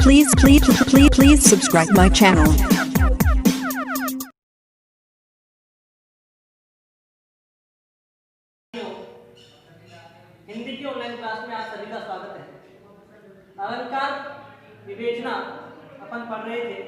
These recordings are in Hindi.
Please subscribe my channel. Hindi की ऑनलाइन क्लास में आप सभी का स्वागत है। अलंकार विवेचना अपन पढ़ रहे थे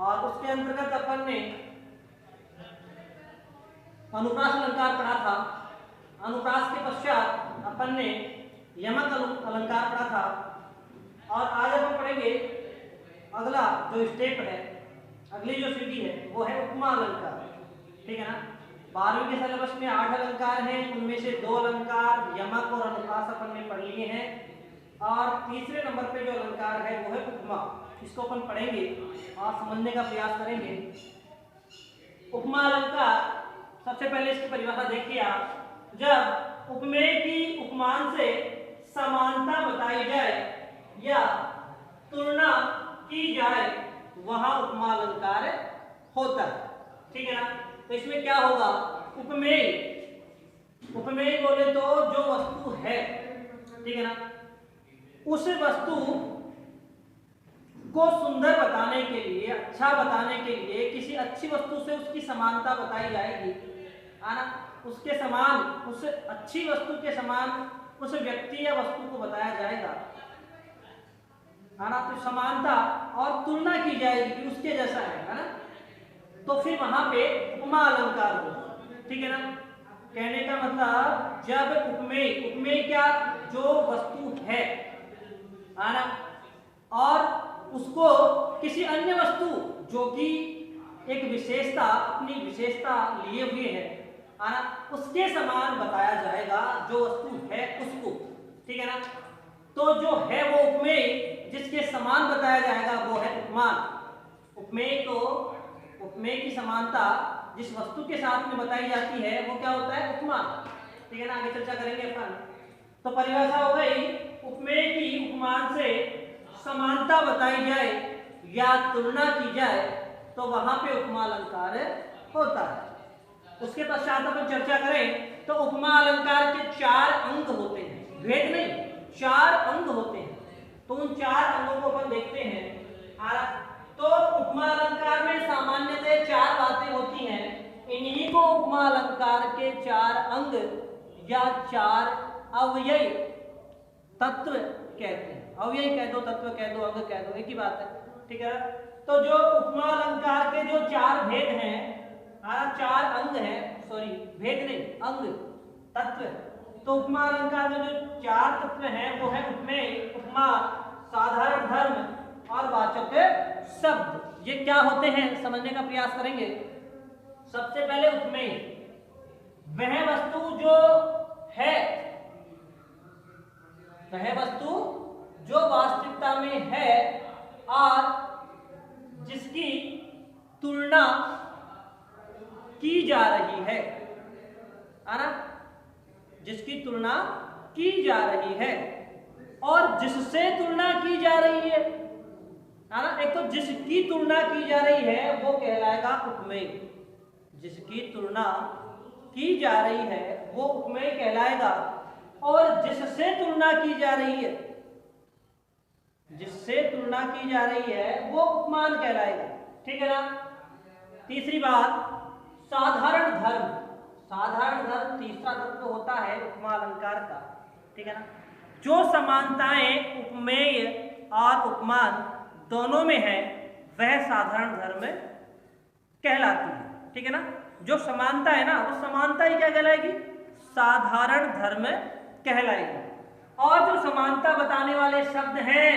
और उसके अंतर्गत अपन ने अनुप्रास अलंकार पढ़ा था। अनुप्रास के पश्चात अपन ने यमक अलंकार पढ़ा था और आज अपन पढ़ेंगे अगला जो स्टेप है, अगली जो सीढ़ी है वो है उपमा अलंकार। ठीक है ना। 12वीं के सिलेबस में 8 अलंकार हैं, उनमें से 2 अलंकार यमक और अनुप्रास अपन ने पढ़ लिए हैं और तीसरे नंबर पे जो अलंकार है वो है उपमा। इसको अपन पढ़ेंगे और समझने का प्रयास करेंगे। उपमा अलंकार, सबसे पहले इसकी परिभाषा देखिए आप। जब उपमेय की उपमान से समानता बताई जाए या तुलना की जाए वहां उपमा अलंकार होता है। ठीक है ना। तो इसमें क्या होगा, उपमेय, उपमेय बोले तो जो वस्तु है, ठीक है ना, उस वस्तु को सुंदर बताने के लिए, अच्छा बताने के लिए किसी अच्छी वस्तु से उसकी समानता बताई जाएगी, है ना। उसके समान, उस अच्छी वस्तु के समान उस व्यक्ति या वस्तु को बताया जाएगा, है ना। तो समानता और तुलना की जाएगी कि उसके जैसा है ना। तो फिर वहां पे उपमा अलंकार होगा। ठीक है ना। कहने का मतलब जब उपमेय, उपमेय क्या, जो वस्तु है ना, और उसको किसी अन्य वस्तु जो कि एक विशेषता, अपनी विशेषता लिए हुए है ना, उसके समान बताया जाएगा जो वस्तु है उसको। ठीक है ना। तो जो है वो उपमेय, जिसके समान बताया जाएगा वो है उपमान। उपमेय को, उपमेय की समानता जिस वस्तु के साथ में बताई जाती है वो क्या होता है, उपमान। ठीक है ना। आगे चर्चा करेंगे अपन। तो परिभाषा हो गई, उपमेय की उपमान से समानता बताई जाए या तुलना की जाए तो वहां पे उपमा अलंकार होता है। उसके पश्चात अपन चर्चा करें तो उपमा अलंकार के 4 अंग होते हैं, भेद नहीं, 4 अंग होते हैं। तो उन 4 अंगों को अपन देखते हैं। तो उपमा अलंकार में सामान्यतः 4 बातें होती हैं। इन्हीं को उपमा अलंकार के 4 अंग या 4 अवयव तत्व कहते हैं। अवयव कह दो, तत्व कह दो, अंग कह दो, एक ही बात है। ठीक है। तो जो उपमा अलंकार के जो 4 भेद हैं, 4 अंग हैं, सॉरी भेद नहीं, अंग, तत्व। तो उपमा अलंकार में जो 4 तत्व हैं वो है उपमेय, उपमा, साधारण धर्म और वाचक शब्द। ये क्या होते हैं समझने का प्रयास करेंगे। सबसे पहले उपमेय, वह वस्तु जो है, वह वस्तु जो वास्तविकता में है और जिसकी तुलना की जा रही है ना, जिसकी तुलना की जा रही है और जिससे तुलना की जा रही है ना। एक तो जिसकी तुलना की जा रही है वो कहलाएगा उपमेय, जिसकी तुलना की जा रही है वो उपमेय कहलाएगा, और जिससे तुलना की जा रही है, जिससे तुलना की जा रही है वो उपमान कहलाएगा। ठीक है ना। तीसरी बात, साधारण धर्म। साधारण धर्म तीसरा तत्व होता है उपमा अलंकार का। ठीक है ना। जो समानताएं उपमेय और उपमान दोनों में है वह साधारण धर्म कहलाती है। ठीक है ना। जो समानता है ना, वो समानता ही क्या कहलाएगी, साधारण धर्म कहलाएगी। और जो समानता बताने वाले शब्द हैं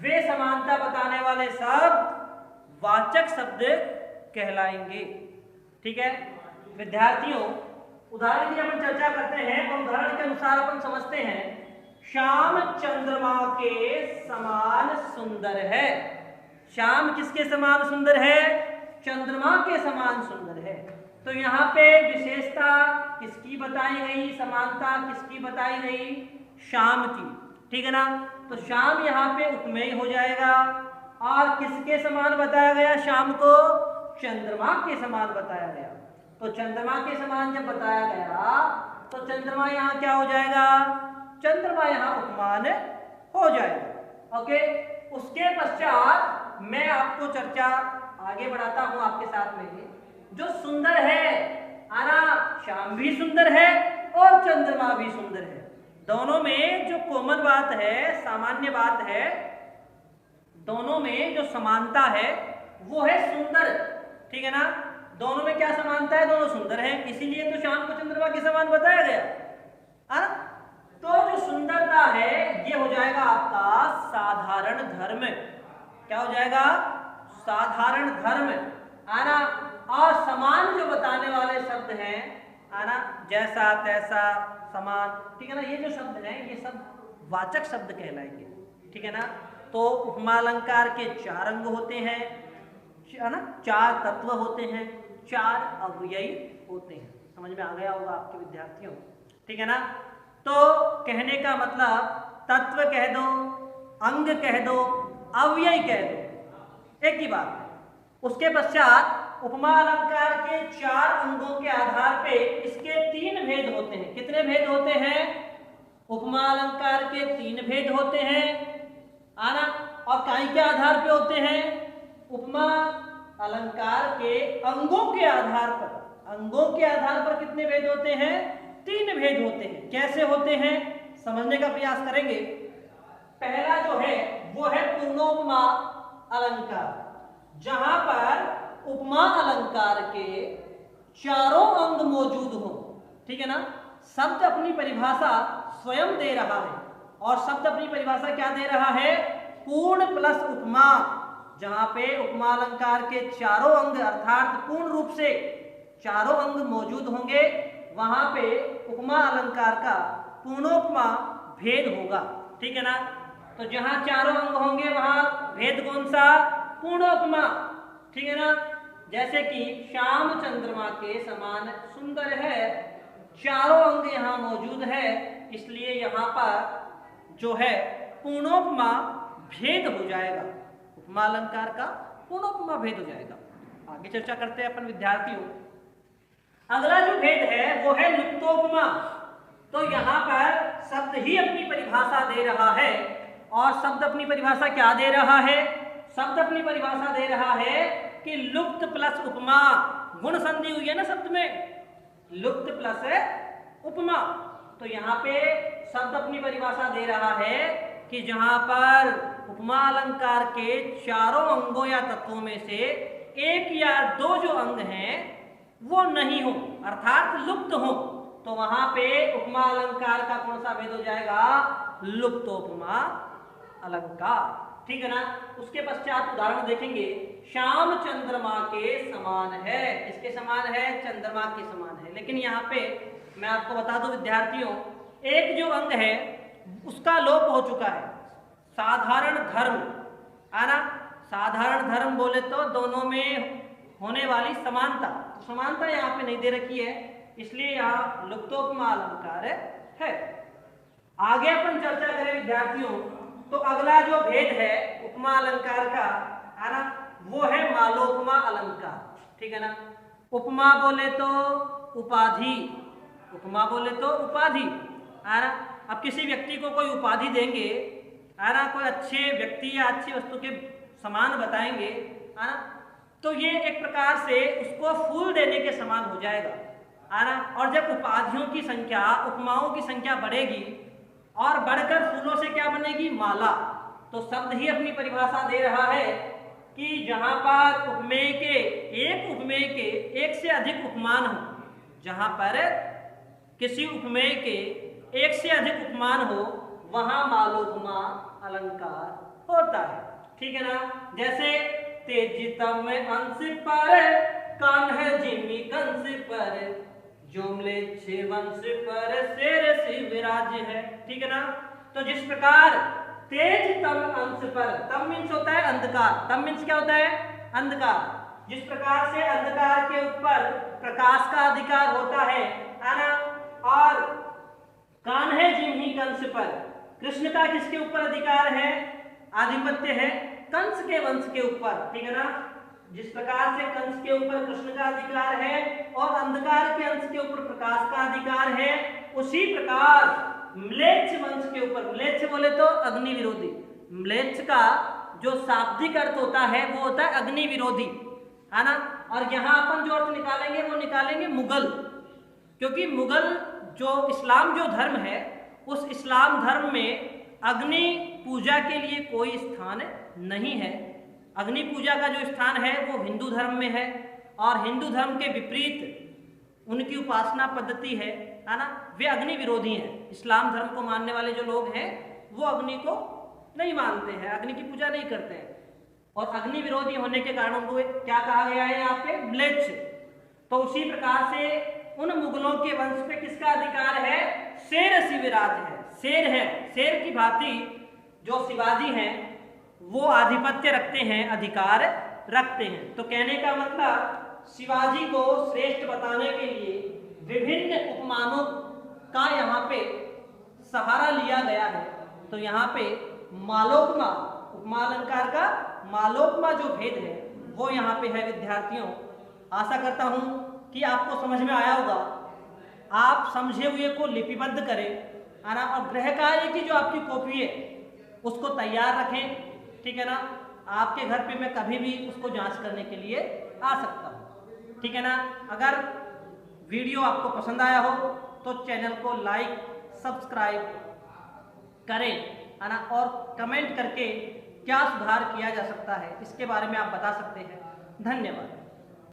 वे समानता बताने वाले शब्द वाचक शब्द कहलाएंगे। ठीक है। विद्यार्थियों, उदाहरण की अपन चर्चा करते हैं और उदाहरण के अनुसार अपन समझते हैं। श्याम चंद्रमा के समान सुंदर है। श्याम किसके समान सुंदर है, चंद्रमा के समान सुंदर है। तो यहाँ पे विशेषता किसकी बताई गई, समानता किसकी बताई गई, श्याम की। ठीक है ना। तो श्याम यहाँ पे उपमेय हो जाएगा और किसके समान बताया गया श्याम को, चंद्रमा के समान बताया गया। तो चंद्रमा के समान जब बताया गया तो चंद्रमा यहाँ क्या हो जाएगा, चंद्रमा यहाँ उपमान हो जाएगा। ओके। उसके पश्चात मैं आपको चर्चा आगे बढ़ाता हूं आपके साथ में। जो सुंदर है आना, शाम भी सुंदर है और चंद्रमा भी सुंदर है। दोनों में जो कॉमन बात है, सामान्य बात है, दोनों में जो समानता है वो है सुंदर, ठीक है ना। दोनों में क्या समानता है? दोनों सुंदर हैं, इसीलिए तो शाम को चंद्रमा के समान बताया गया है ना। तो जो सुंदरता है ये हो जाएगा आपका साधारण धर्म। क्या हो जाएगा? साधारण धर्म आना। और समान जो बताने वाले शब्द हैं आना, जैसा तैसा समान, ठीक है ना, ये जो शब्द हैं ये सब वाचक शब्द कहलाएंगे, ठीक है ना। तो उपमा अलंकार के 4 अंग होते हैं, है ना, 4 तत्व होते हैं, 4 अव्ययी होते हैं। समझ में आ गया होगा आपके विद्यार्थियों, ठीक है ना। तो कहने का मतलब तत्व कह दो, अंग कह दो, अव्यय कह दो, एक ही बात है। उसके पश्चात उपमा अलंकार के 4 अंगों के आधार पे इसके 3 भेद होते हैं। कितने भेद होते हैं? उपमा अलंकार के 3 भेद होते हैं आना। और काई के आधार पे होते हैं? उपमा अलंकार के अंगों के आधार पर। अंगों के आधार पर कितने भेद होते हैं? 3 भेद होते हैं। कैसे होते हैं समझने का प्रयास करेंगे। पहला जो है वो है पूर्णोपमा अलंकार, जहां पर उपमा अलंकार के 4 अंग मौजूद हो, ठीक है ना। शब्द अपनी परिभाषा स्वयं दे रहा है, और शब्द अपनी परिभाषा क्या दे रहा है? पूर्ण प्लस उपमा। जहां पे उपमा अलंकार के 4 अंग अर्थात पूर्ण रूप से 4 अंग मौजूद होंगे, वहां पे उपमा अलंकार का पूर्णोपमा भेद होगा, ठीक है ना। तो जहां 4 अंग होंगे वहां भेद कौन सा? पूर्णोपमा, ठीक है ना। जैसे कि श्याम चंद्रमा के समान सुंदर है, 4 अंग यहाँ मौजूद है, इसलिए यहाँ पर जो है पूर्णोपमा भेद हो जाएगा। उपमा अलंकार का पूर्णोपमा भेद हो जाएगा। आगे चर्चा करते हैं अपन विद्यार्थियों। अगला जो भेद है वो है लुप्तोपमा। तो यहाँ पर शब्द ही अपनी परिभाषा दे रहा है, और शब्द अपनी परिभाषा क्या दे रहा है? शब्द अपनी परिभाषा दे रहा है कि लुप्त प्लस उपमा, गुण संधि हुई है ना शब्द में, लुप्त प्लस उपमा। तो यहाँ पे शब्द अपनी परिभाषा दे रहा है कि जहां पर उपमा अलंकार के 4 अंगों या तत्वों में से 1 या 2 जो अंग हैं वो नहीं हो, अर्थात लुप्त हो, तो वहां पे उपमा अलंकार का कौन सा भेद हो जाएगा? लुप्तोपमा अलंकार, ठीक है ना। उसके पश्चात उदाहरण देखेंगे। श्याम चंद्रमा के समान है, किसके समान है? चंद्रमा के समान है। लेकिन यहाँ पे मैं आपको बता दूं विद्यार्थियों, एक जो अंग है उसका लोप हो चुका है, साधारण धर्म आना। साधारण धर्म बोले तो दोनों में होने वाली समानता, तो समानता यहाँ पे नहीं दे रखी है, इसलिए यहाँ लुप्तोपमा अलंकार है। आगे अपन चर्चा करें विद्यार्थियों, तो अगला जो भेद है उपमा अलंकार का है ना, वो है मालोपमा अलंकार, ठीक है ना। उपमा बोले तो उपाधि, उपमा बोले तो उपाधि है ना। अब किसी व्यक्ति को कोई उपाधि देंगे है ना, कोई अच्छे व्यक्ति या अच्छी वस्तु के समान बताएंगे है ना, तो ये एक प्रकार से उसको फूल देने के समान हो जाएगा है ना। और जब उपाधियों की संख्या, उपमाओं की संख्या बढ़ेगी और बढ़कर फूलों से क्या बनेगी? माला। तो शब्द ही अपनी परिभाषा दे रहा है कि जहां पर उपमेय के एक से अधिक उपमान हो, जहां पर किसी उपमेय के एक से अधिक उपमान हो, वहां मालोपमा अलंकार होता है, ठीक है ना। जैसे तेजितम में अंश पर, कान है जिमी कंस पर, जुमले छे वंश पर शेर से विराज है, ठीक है ना। तो जिस प्रकार तेज तम अंश पर, तम मीन्स होता है अंधकार, तम मीन्स क्या होता है? अंधकार। जिस प्रकार से अंधकार के ऊपर प्रकाश का अधिकार होता है ना, और कान है जिम ही कंस पर, कृष्ण का किसके ऊपर अधिकार है? आधिपत्य है कंस के वंश के ऊपर, ठीक है ना। जिस प्रकार से कंस के ऊपर कृष्ण का अधिकार है और अंधकार के अंश के ऊपर प्रकाश का अधिकार है, उसी प्रकार म्लेच्छ वंश के ऊपर, म्लेच्छ बोले तो अग्नि विरोधी, म्लेच्छ का जो शाब्दिक अर्थ होता है वो होता है अग्नि विरोधी, है ना। और यहाँ अपन जो अर्थ निकालेंगे वो निकालेंगे मुगल, क्योंकि मुगल जो इस्लाम जो धर्म है उस इस्लाम धर्म में अग्नि पूजा के लिए कोई स्थान नहीं है। अग्नि पूजा का जो स्थान है वो हिंदू धर्म में है, और हिंदू धर्म के विपरीत उनकी उपासना पद्धति है ना। वे अग्नि विरोधी हैं। इस्लाम धर्म को मानने वाले जो लोग हैं वो अग्नि को नहीं मानते हैं, अग्नि की पूजा नहीं करते हैं, और अग्नि विरोधी होने के कारण उनको क्या कहा गया है यहाँ पे, म्लेच्छ। तो उसी प्रकार से उन मुगलों के वंश पे किसका अधिकार है, शेर शिवराज है, शेर है। शेर की भांति जो शिवाजी हैं वो आधिपत्य रखते हैं, अधिकार रखते हैं। तो कहने का मतलब शिवाजी को श्रेष्ठ बताने के लिए विभिन्न उपमानों का यहाँ पे सहारा लिया गया है। तो यहाँ पे मालोपमा, उपमा अलंकार का मालोपमा जो भेद है वो यहाँ पे है। विद्यार्थियों, आशा करता हूँ कि आपको समझ में आया होगा। आप समझे हुए को लिपिबद्ध करें, है ना, और गृह कार्य की जो आपकी कॉपी है उसको तैयार रखें, ठीक है ना। आपके घर पे मैं कभी भी उसको जांच करने के लिए आ सकता हूँ, ठीक है ना। अगर वीडियो आपको पसंद आया हो तो चैनल को लाइक सब्सक्राइब करें, है ना, और कमेंट करके क्या सुधार किया जा सकता है इसके बारे में आप बता सकते हैं। धन्यवाद।